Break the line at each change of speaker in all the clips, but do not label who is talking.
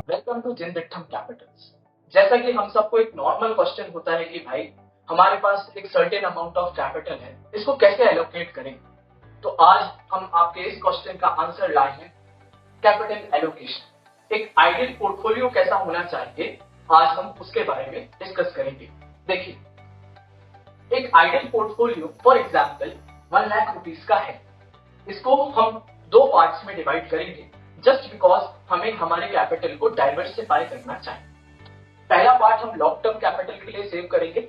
Welcome to जिनविक्टम Capitals. जैसा कि हम सबको एक नॉर्मल क्वेश्चन होता है कि भाई हमारे पास एक सर्टेन अमाउंट ऑफ कैपिटल है, इसको कैसे एलोकेट करें। तो आज हम आपके इस क्वेश्चन का आंसर लाए हैं कैपिटल एलोकेशन। एक आइडियल पोर्टफोलियो कैसा होना चाहिए, आज हम उसके बारे में डिस्कस करेंगे। देखिए, एक ideal portfolio for example 1 lakh rupees का है। इसको हम दो पार्ट्स में डिवाइड करेंगे जस्ट बिकॉज हमें हमारे कैपिटल को डाइवर्सिफाई करना चाहिए। पहला पार्ट हम लॉन्ग टर्म कैपिटल के लिए सेव करेंगे,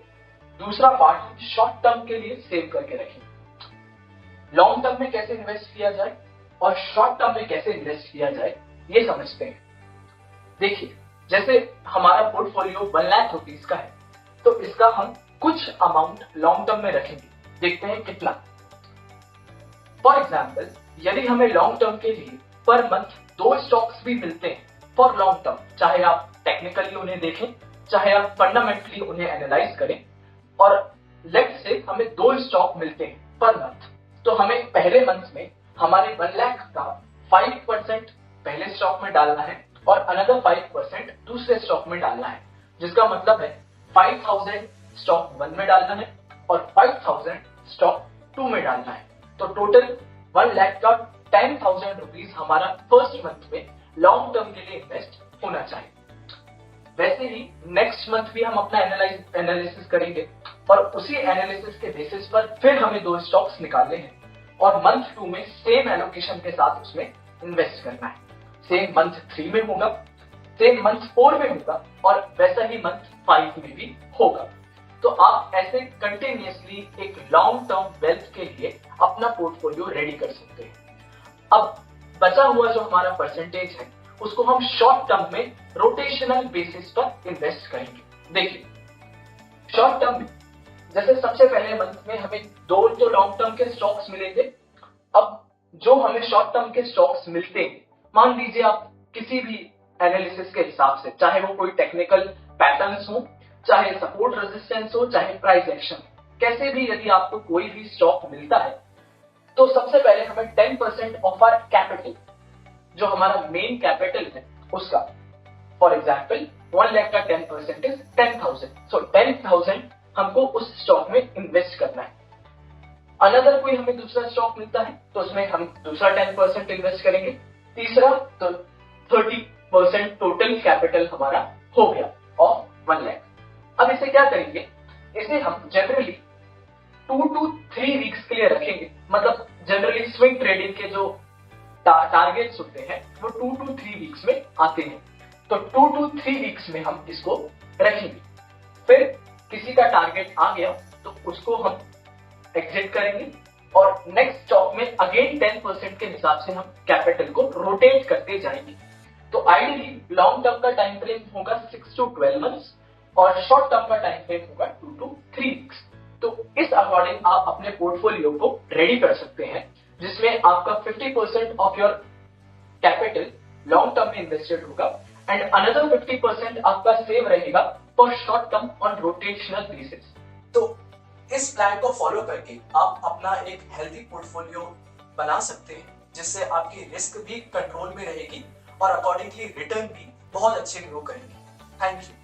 दूसरा पार्ट हम शॉर्ट टर्म के लिए सेव करके रखेंगे। लॉन्ग टर्म में कैसे इन्वेस्ट किया जाए और शॉर्ट टर्म में कैसे इन्वेस्ट किया जाए ये समझते हैं। देखिए, जैसे हमारा पोर्टफोलियो 1 लाख रुपीस का है, तो इसका हम कुछ अमाउंट लॉन्ग टर्म में रखेंगे। देखते हैं कितना। फॉर एग्जाम्पल, यदि हमें लॉन्ग टर्म के लिए पर मंथ 2 स्टॉक्स भी मिलते हैं फॉर लॉन्ग टर्म, चाहे आप टेक्निकली उन्हें देखें, चाहे आप फंडामेंटली उन्हें एनालाइज करें, और लेट से हमें 2 स्टॉक मिलते हैं पर मंथ, तो हमें पहले मंथ में हमारे 1 लाख का 5% पहले स्टॉक में डालना है और अनदर 5% दूसरे स्टॉक में डालना है, जिसका मतलब है 5000 स्टॉक 1 में डालना है और 5000 स्टॉक 2 में डालना है। तो टोटल 1 लाख का 10,000 रुपीज हमारा फर्स्ट मंथ में लॉन्ग टर्म के लिए इन्वेस्ट होना चाहिए। वैसे ही नेक्स्ट मंथ भी हम अपना एनालिसिस करेंगे और उसी एनालिसिस के बेसिस पर फिर हमें 2 स्टॉक्स निकालने हैं और मंथ 2 में सेम एलोकेशन के साथ उसमें इन्वेस्ट करना है। सेम मंथ 3 में होगा, सेम मंथ 4 में होगा और वैसा ही मंथ 5 में भी होगा। तो आप ऐसे कंटिन्यूअसली एक लॉन्ग टर्म वेल्थ के लिए अपना पोर्टफोलियो रेडी कर सकते हैं। अब बचा हुआ जो हमारा परसेंटेज है उसको हम शॉर्ट टर्म में रोटेशनल बेसिस पर इन्वेस्ट करेंगे। देखिए, शॉर्ट टर्म में जैसे सबसे पहले मंथ में हमें 2 जो लॉन्ग टर्म के स्टॉक्स मिलेंगे। अब जो हमें शॉर्ट टर्म के स्टॉक्स मिलते हैं, मान लीजिए आप किसी भी एनालिसिस के हिसाब से, चाहे वो कोई टेक्निकल पैटर्न्स हो, चाहे सपोर्ट रेजिस्टेंस हो, चाहे प्राइस एक्शन, कैसे भी यदि आपको कोई भी स्टॉक मिलता है तो सबसे पहले हमें 10% ऑफ आवर कैपिटल, जो हमारा मेन कैपिटल है उसका, फॉर एग्जांपल 1 लाख का 10% इज 10,000, सो 10,000 हमको उस स्टॉक में इन्वेस्ट करना है। अनदर कोई हमें दूसरा स्टॉक मिलता है तो उसमें हम दूसरा 10% इन्वेस्ट करेंगे, तीसरा तो 30% टोटल कैपिटल हमारा हो गया ऑफ 1 लाख। अब इसे क्या करेंगे, इसे हम जनरली 2 to 3 वीक्स के लिए रखेंगे। मतलब जनरली स्विंग ट्रेडिंग के जो टारगेट्स होते हैं वो 2 to 3 वीक्स में आते हैं, तो 2 to 3 वीक्स में हम इसको रखेंगे। फिर किसी का टारगेट आ गया तो उसको हम एग्जिट करेंगे और नेक्स्ट स्टॉक में अगेन 10% के हिसाब से हम कैपिटल को रोटेट करते जाएंगे। तो आइडियली लॉन्ग टर्म का टाइम फ्रेम होगा 6 to 12 मंथ्स और शॉर्ट टर्म का टाइम फ्रेम होगा 2 to 3 वीक्स। तो इस अकॉर्डिंग आप अपने पोर्टफोलियो को रेडी कर सकते हैं, जिसमें आपका 50% of your capital long term में इन्वेस्टेड होगा एंड अनदर 50% आपका सेव रहेगा for short term on rotational basis. तो इस प्लान को फॉलो करके आप अपना एक हेल्दी पोर्टफोलियो बना सकते हैं, जिससे आपकी रिस्क भी कंट्रोल में रहेगी और अकॉर्डिंगली रिटर्न भी बहुत अच्छे ग्रो करेंगे। Thank you.